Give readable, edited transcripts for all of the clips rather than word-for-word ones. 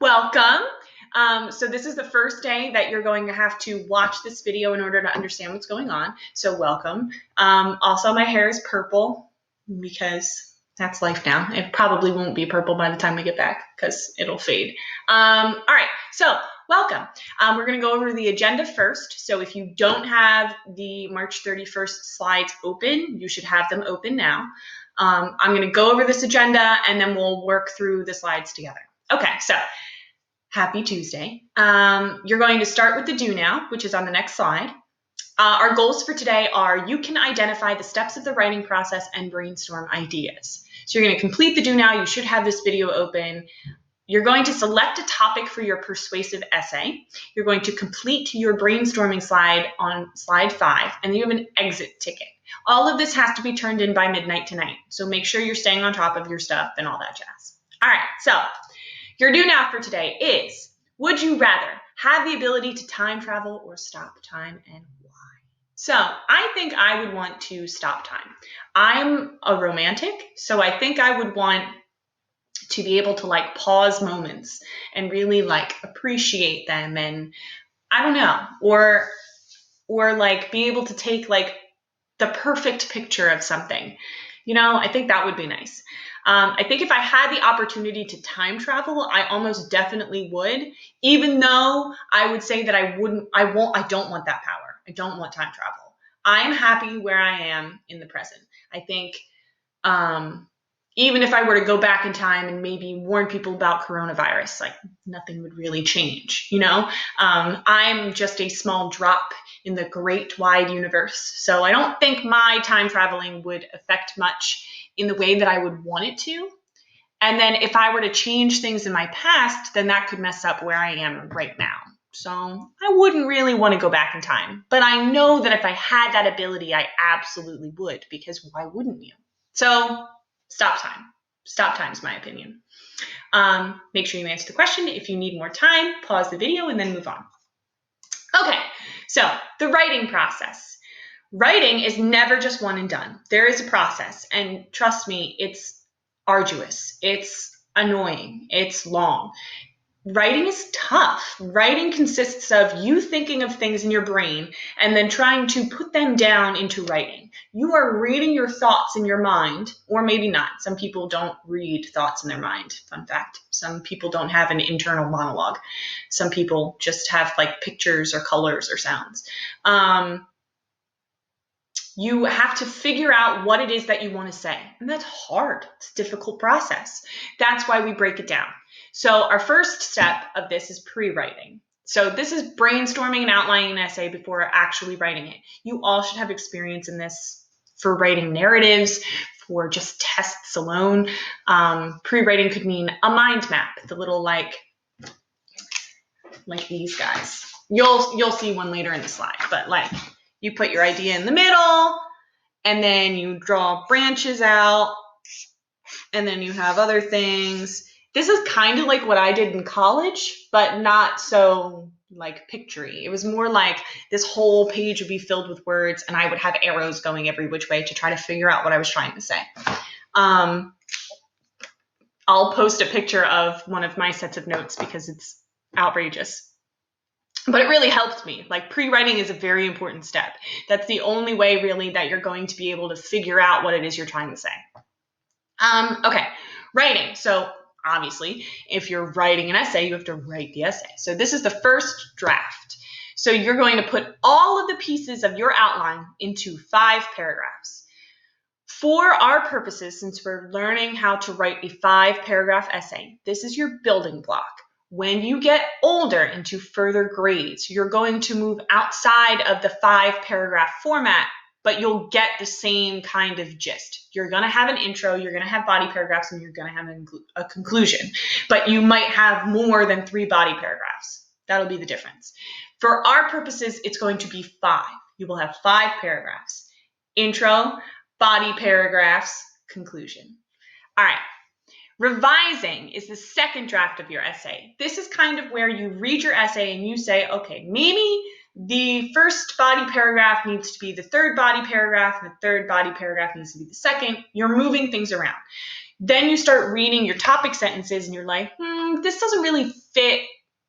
Welcome. So this is the first day that you're going to have to watch this video in order to understand what's going on. So welcome. Also, my hair is purple because that's life now. It probably won't be purple by the time we get back because it'll fade. All right, so welcome. We're going to go over the agenda first. So if you don't have the March 31st slides open, you should have them open now. I'm going to go over this agenda and then we'll work through the slides together. Okay, so happy Tuesday. You're going to start with the do now, which is on the next slide. Our goals for today are you can identify the steps of the writing process and brainstorm ideas. So you're going to complete the do now. You should have this video open. You're going to select a topic for your persuasive essay. You're going to complete your brainstorming slide on slide 5, and then you have an exit ticket. All of this has to be turned in by midnight tonight. So make sure you're staying on top of your stuff and all that jazz. All right, so your do now for today is, would you rather have the ability to time travel or stop time, and why? So I think I would want to stop time. I'm a romantic, so I think I would want to be able to pause moments and really appreciate them, and I don't know, or be able to take the perfect picture of something. I think that would be nice. I think if I had the opportunity to time travel, I almost definitely would, even though I would say that I don't want that power. I don't want time travel. I'm happy where I am in the present. I think even if I were to go back in time and maybe warn people about coronavirus, nothing would really change, I'm just a small drop in the great wide universe. So I don't think my time traveling would affect much in the way that I would want it to. And then if I were to change things in my past, then that could mess up where I am right now. So I wouldn't really want to go back in time. But I know that if I had that ability, I absolutely would, because why wouldn't you? So stop time. Stop time is my opinion. Make sure you answer the question. If you need more time, pause the video and then move on. Okay, so the writing process. Writing is never just one and done. There is a process, and trust me, it's arduous, it's annoying, it's long. Writing is tough. Writing consists of you thinking of things in your brain and then trying to put them down into writing. You are reading your thoughts in your mind, or maybe not. Some people don't read thoughts in their mind. Fun fact. Some people don't have an internal monologue. Some people just have pictures or colors or sounds. You have to figure out what it is that you want to say. And that's hard. It's a difficult process. That's why we break it down. So our first step of this is pre-writing. So this is brainstorming and outlining an essay before actually writing it. You all should have experience in this for writing narratives, for just tests alone. Pre-writing could mean a mind map, the little like these guys. You'll see one later in the slide, but you put your idea in the middle, and then you draw branches out, and then you have other things. This is kind of like what I did in college, but not so picture-y. It was more like this whole page would be filled with words, and I would have arrows going every which way to try to figure out what I was trying to say. I'll post a picture of one of my sets of notes because it's outrageous. But it really helped me. Pre-writing is a very important step. That's the only way really that you're going to be able to figure out what it is you're trying to say. Okay, writing. So obviously, if you're writing an essay, you have to write the essay. So this is the first draft. So you're going to put all of the pieces of your outline into 5 paragraphs. For our purposes, since we're learning how to write a 5-paragraph essay, this is your building block. When you get older into further grades, you're going to move outside of the 5-paragraph format, but you'll get the same kind of gist. You're going to have an intro, you're going to have body paragraphs, and you're going to have a conclusion. But you might have more than 3 body paragraphs. That'll be the difference. For our purposes, it's going to be 5. You will have 5 paragraphs. Intro, body paragraphs, conclusion. All right. Revising is the second draft of your essay. This is kind of where you read your essay and you say, okay, maybe the first body paragraph needs to be the third body paragraph, and the third body paragraph needs to be the second. You're moving things around. Then you start reading your topic sentences and you're like, this doesn't really fit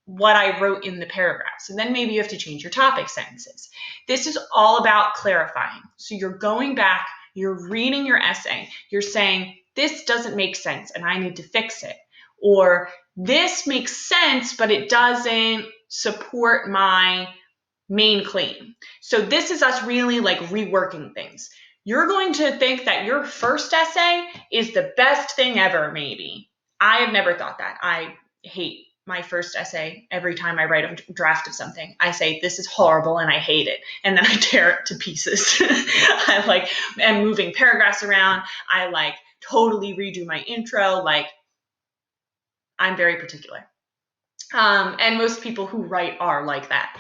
what I wrote in the paragraph. So then maybe you have to change your topic sentences. This is all about clarifying. So you're going back, you're reading your essay, you're saying, this doesn't make sense and I need to fix it. Or this makes sense, but it doesn't support my main claim. So this is us really like reworking things. You're going to think that your first essay is the best thing ever, maybe. I have never thought that. I hate my first essay. Every time I write a draft of something, I say, this is horrible and I hate it. And then I tear it to pieces. I am moving paragraphs around. I totally redo my intro. I'm very particular. And most people who write are like that.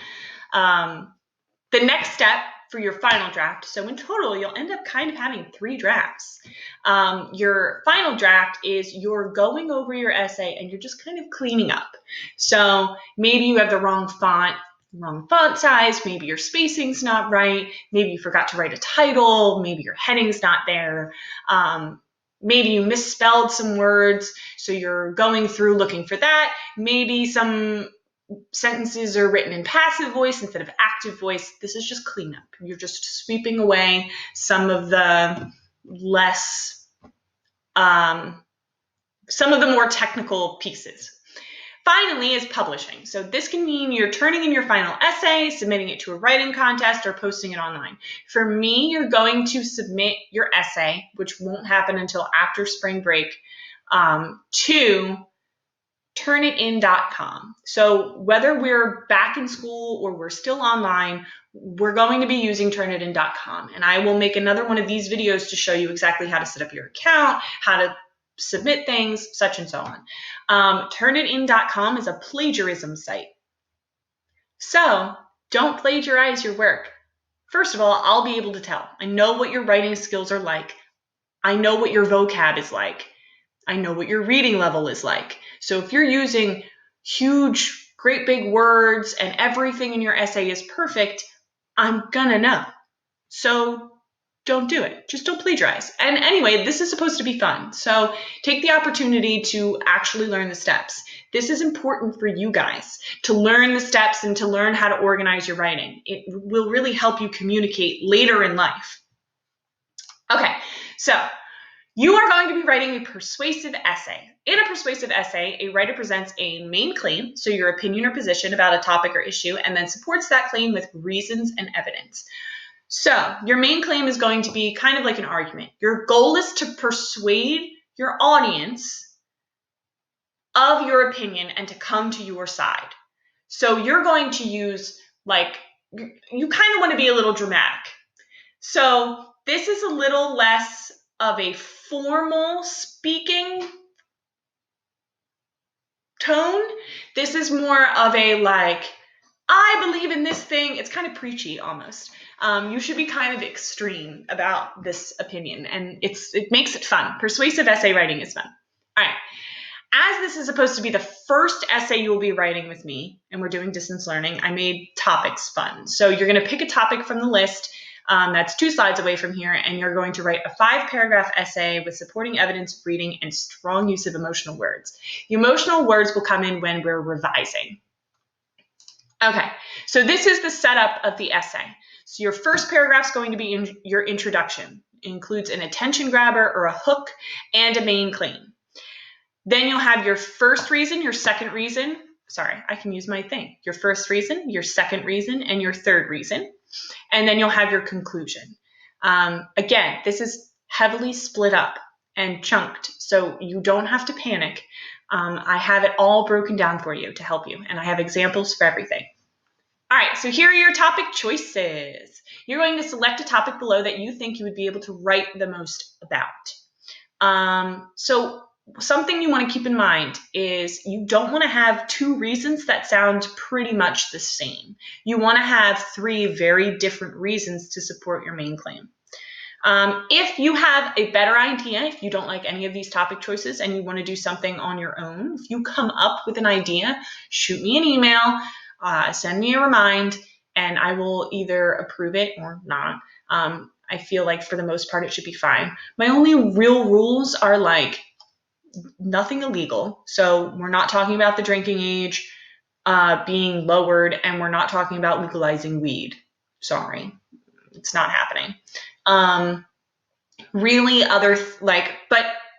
The next step for your final draft, so in total, you'll end up kind of having 3 drafts. Your final draft is you're going over your essay and you're just kind of cleaning up. So maybe you have the wrong font size, maybe your spacing's not right, maybe you forgot to write a title, maybe your heading's not there, maybe you misspelled some words, so you're going through looking for that, maybe some sentences are written in passive voice instead of active voice. This is just cleanup. You're just sweeping away some of the some of the more technical pieces. Finally is publishing. So this can mean you're turning in your final essay, submitting it to a writing contest, or posting it online. For me, you're going to submit your essay, which won't happen until after spring break, to Turnitin.com. So whether we're back in school or we're still online, we're going to be using Turnitin.com. And I will make another one of these videos to show you exactly how to set up your account, how to submit things, such and so on. Turnitin.com is a plagiarism site. So don't plagiarize your work. First of all, I'll be able to tell. I know what your writing skills are like. I know what your vocab is like. I know what your reading level is like. So if you're using huge, great big words and everything in your essay is perfect, I'm gonna know. So don't do it. Just don't plagiarize. And anyway, this is supposed to be fun. So take the opportunity to actually learn the steps. This is important for you guys to learn the steps and to learn how to organize your writing. It will really help you communicate later in life. Okay, so you are going to be writing a persuasive essay. In a persuasive essay, a writer presents a main claim, so your opinion or position about a topic or issue, and then supports that claim with reasons and evidence. So your main claim is going to be kind of like an argument. Your goal is to persuade your audience of your opinion and to come to your side. So you're going to use, you kind of want to be a little dramatic. So this is a little less of a formal speaking tone. This is more of a I believe in this thing. It's kind of preachy almost. You should be kind of extreme about this opinion, and it makes it fun. Persuasive essay writing is fun. All right. As this is supposed to be the first essay you will be writing with me, and we're doing distance learning, I made topics fun. So you're going to pick a topic from the list that's 2 slides away from here, and you're going to write a 5-paragraph essay with supporting evidence, reading, and strong use of emotional words. The emotional words will come in when we're revising. Okay, so this is the setup of the essay. So your first paragraph is going to be in your introduction. It includes an attention grabber or a hook and a main claim. Then you'll have your first reason, your second reason. Sorry, I can use my thing. Your first reason, your second reason, and your third reason. And then you'll have your conclusion. Again, this is heavily split up and chunked, so you don't have to panic. I have it all broken down for you to help you, and I have examples for everything. All right, so here are your topic choices. You're going to select a topic below that you think you would be able to write the most about. So something you want to keep in mind is you don't want to have 2 reasons that sound pretty much the same. You want to have 3 very different reasons to support your main claim. If you have a better idea, if you don't like any of these topic choices and you want to do something on your own, if you come up with an idea, shoot me an email, send me a remind, and I will either approve it or not. I feel like for the most part it should be fine. My only real rules are nothing illegal. So we're not talking about the drinking age being lowered, and we're not talking about legalizing weed. Sorry, it's not happening. Really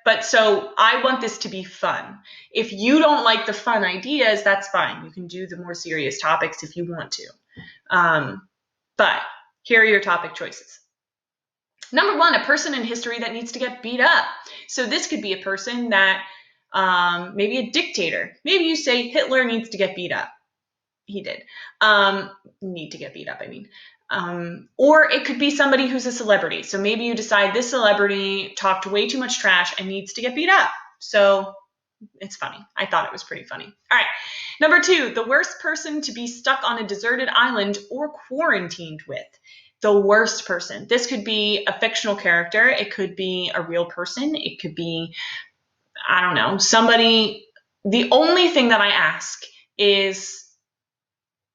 but so I want this to be fun. If you don't like the fun ideas, that's fine. You can do the more serious topics if you want to. But here are your topic choices. Number 1, a person in history that needs to get beat up. So this could be a person that, maybe a dictator. Maybe you say Hitler needs to get beat up. He did. Need to get beat up, I mean. Or it could be somebody who's a celebrity. So maybe you decide this celebrity talked way too much trash and needs to get beat up. So it's funny. I thought it was pretty funny. All right. Number 2, the worst person to be stuck on a deserted island or quarantined with. The worst person. This could be a fictional character. It could be a real person. It could be, I don't know, somebody. The only thing that I ask is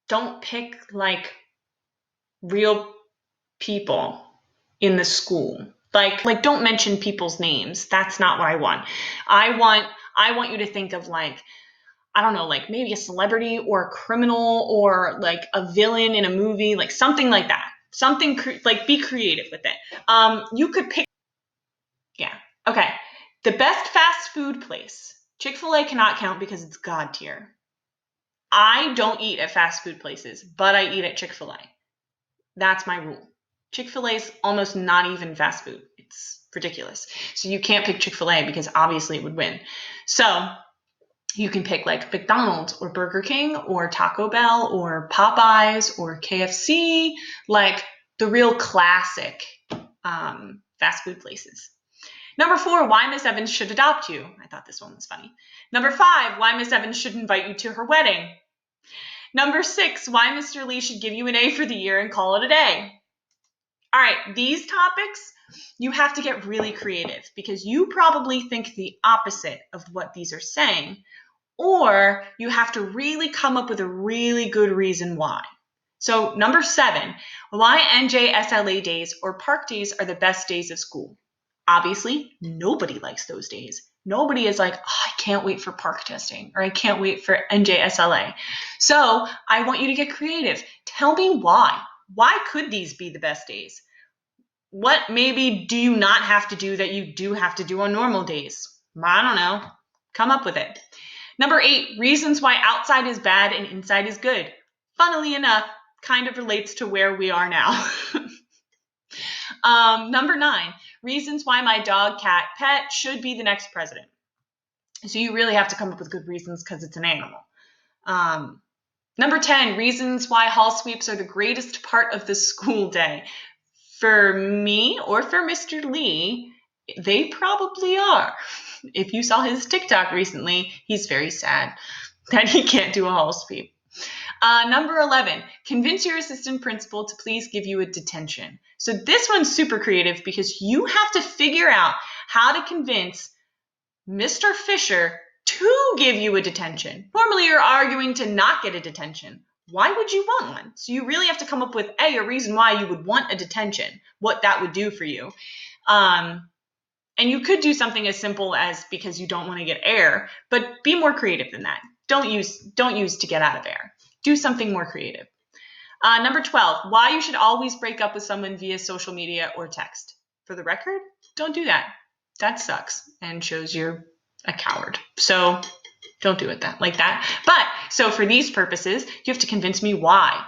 don't pick like real people in the school. Like don't mention people's names. That's not what I want. I want you to think of like, I don't know, like maybe a celebrity or a criminal or like a villain in a movie, like something like that. Something like be creative with it. You could pick. Yeah. Okay. The best fast food place. Chick-fil-A cannot count because it's God tier. I don't eat at fast food places, but I eat at Chick-fil-A. That's my rule. Chick-fil-A is almost not even fast food. It's ridiculous. So you can't pick Chick-fil-A because obviously it would win. So you can pick like McDonald's or Burger King or Taco Bell or Popeyes or KFC, like the real classic fast food places. Number 4, why Miss Evans should adopt you. I thought this one was funny. Number 5, why Miss Evans should invite you to her wedding. Number 6, why Mr. Lee should give you an A for the year and call it a day. All right, these topics, you have to get really creative because you probably think the opposite of what these are saying, or you have to really come up with a really good reason why. So number 7, why NJSLA days or park days are the best days of school. Obviously, nobody likes those days. Nobody is like, oh, I can't wait for park testing or I can't wait for NJSLA. So I want you to get creative. Tell me why. Why could these be the best days? What maybe do you not have to do that you do have to do on normal days? I don't know. Come up with it. Number 8, reasons why outside is bad and inside is good. Funnily enough, kind of relates to where we are now. Number 9, reasons why my dog, cat, pet should be the next president. So you really have to come up with good reasons because it's an animal. Number 10, reasons why hall sweeps are the greatest part of the school day. For me or for Mr. Lee, they probably are. If you saw his TikTok recently, he's very sad that he can't do a hall sweep. Number 11, convince your assistant principal to please give you a detention. So this one's super creative because you have to figure out how to convince Mr. Fisher to give you a detention. Normally you're arguing to not get a detention. Why would you want one? So you really have to come up with a reason why you would want a detention, what that would do for you. And you could do something as simple as because you don't want to get air, but be more creative than that. Don't use to get out of air. Do something more creative. Number 12, why you should always break up with someone via social media or text. For the record, don't do that. That sucks and shows you're a coward. So don't do it like that. But so for these purposes, you have to convince me why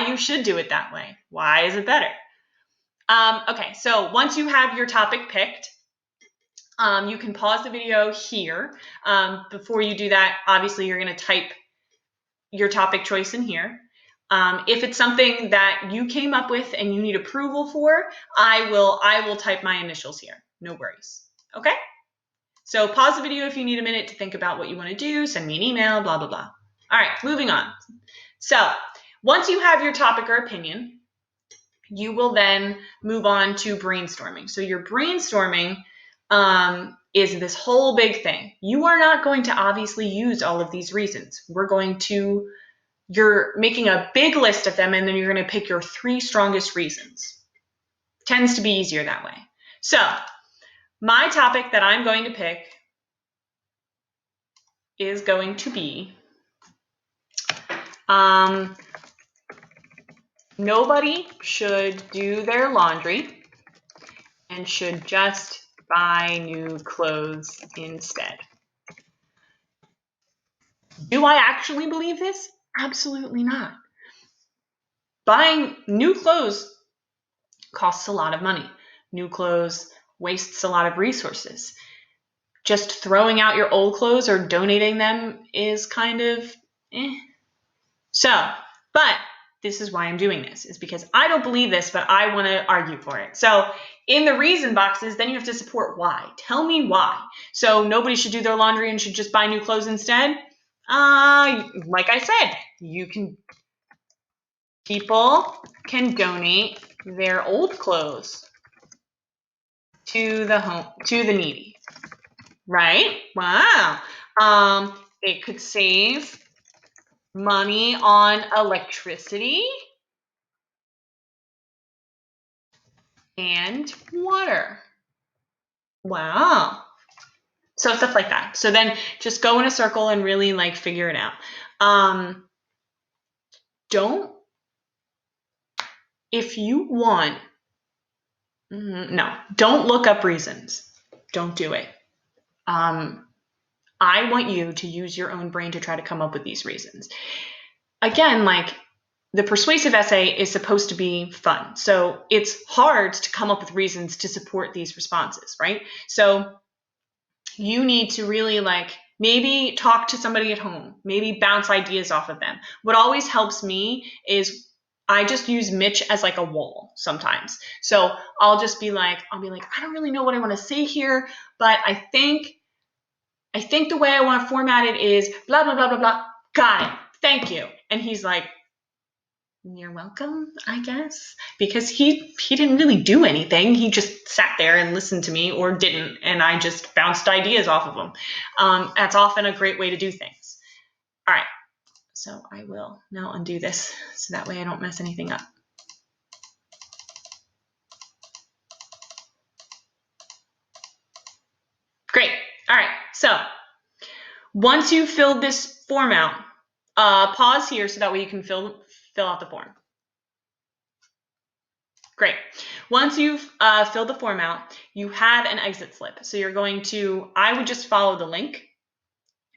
you should do it that way. Why is it better? Okay, so once you have your topic picked, you can pause the video here. Before you do that, obviously you're going to type your topic choice in here. If it's something that you came up with and you need approval for, I will type my initials here. No worries. Okay? So pause the video if you need a minute to think about what you want to do. Send me an email, blah, blah, blah. All right, moving on. So once you have your topic or opinion, you will then move on to brainstorming. So your brainstorming is this whole big thing. You are not going to obviously use all of these reasons. You're making a big list of them, and then you're going to pick your 3 strongest reasons. Tends to be easier that way. So my topic that I'm going to pick is going to be nobody should do their laundry and should just buy new clothes instead. Do I actually believe this? Absolutely not. Buying new clothes costs a lot of money. New clothes wastes a lot of resources. Just throwing out your old clothes or donating them is kind of So, but this is why I'm doing this, is because I don't believe this, but I want to argue for it. So in the reason boxes, then you have to support why. Tell me why. So nobody should do their laundry and should just buy new clothes instead. Like I said, people can donate their old clothes to the needy, right? Wow. It could save money on electricity and water. Wow. So stuff like that. So then just go in a circle and really like figure it out. If you want, no, don't look up reasons. Don't do it. I want you to use your own brain to try to come up with these reasons. Again, like the persuasive essay is supposed to be fun. So it's hard to come up with reasons to support these responses, right? So you need to really like maybe talk to somebody at home, maybe bounce ideas off of them. What always helps me is I just use Mitch as like a wall sometimes. So I'll be like, I don't really know what I want to say here, but I think the way I want to format it is blah, blah, blah, blah, blah. Got it. Thank you. And he's like, you're welcome, I guess, because he didn't really do anything. He just sat there and listened to me, or didn't, and I just bounced ideas off of him. That's often a great way to do things. All right, so I will now undo this so that way I don't mess anything up. Great. All right, so once you've filled this form out, pause here so that way you can fill out the form. Great. Once you've filled the form out, you have an exit slip. So you're going to, I would just follow the link.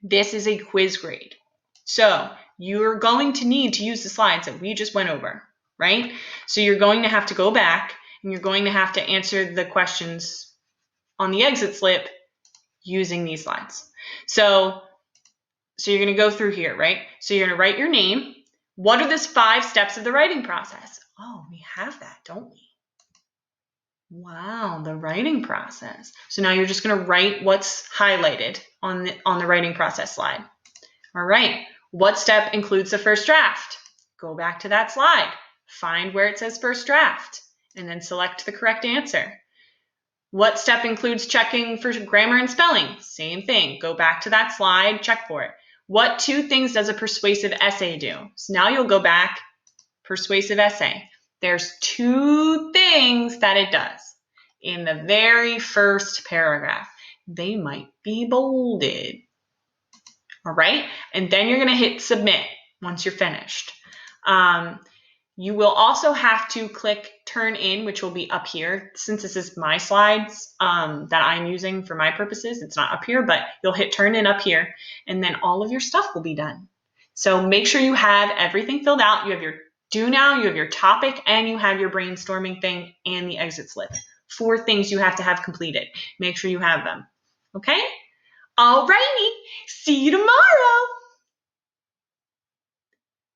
This is a quiz grade. So you're going to need to use the slides that we just went over, right? So you're going to have to go back and you're going to have to answer the questions on the exit slip using these slides. So you're going to go through here, right? So you're going to write your name. What are the 5 steps of the writing process? Oh, we have that, don't we? Wow, the writing process. So now you're just going to write what's highlighted on the writing process slide. All right, what step includes the first draft? Go back to that slide, find where it says first draft, and then select the correct answer. What step includes checking for grammar and spelling? Same thing, go back to that slide, check for it. What 2 things does a persuasive essay do? So now you'll go back, persuasive essay. There's 2 things that it does in the very first paragraph. They might be bolded. All right, and then you're going to hit submit once you're finished. You will also have to click turn in, which will be up here. Since this is my slides that I'm using for my purposes, it's not up here, but you'll hit turn in up here, and then all of your stuff will be done. So make sure you have everything filled out. You have your do now, you have your topic, and you have your brainstorming thing and the exit slip. 4 things you have to have completed. Make sure you have them. Okay? All righty. See you tomorrow.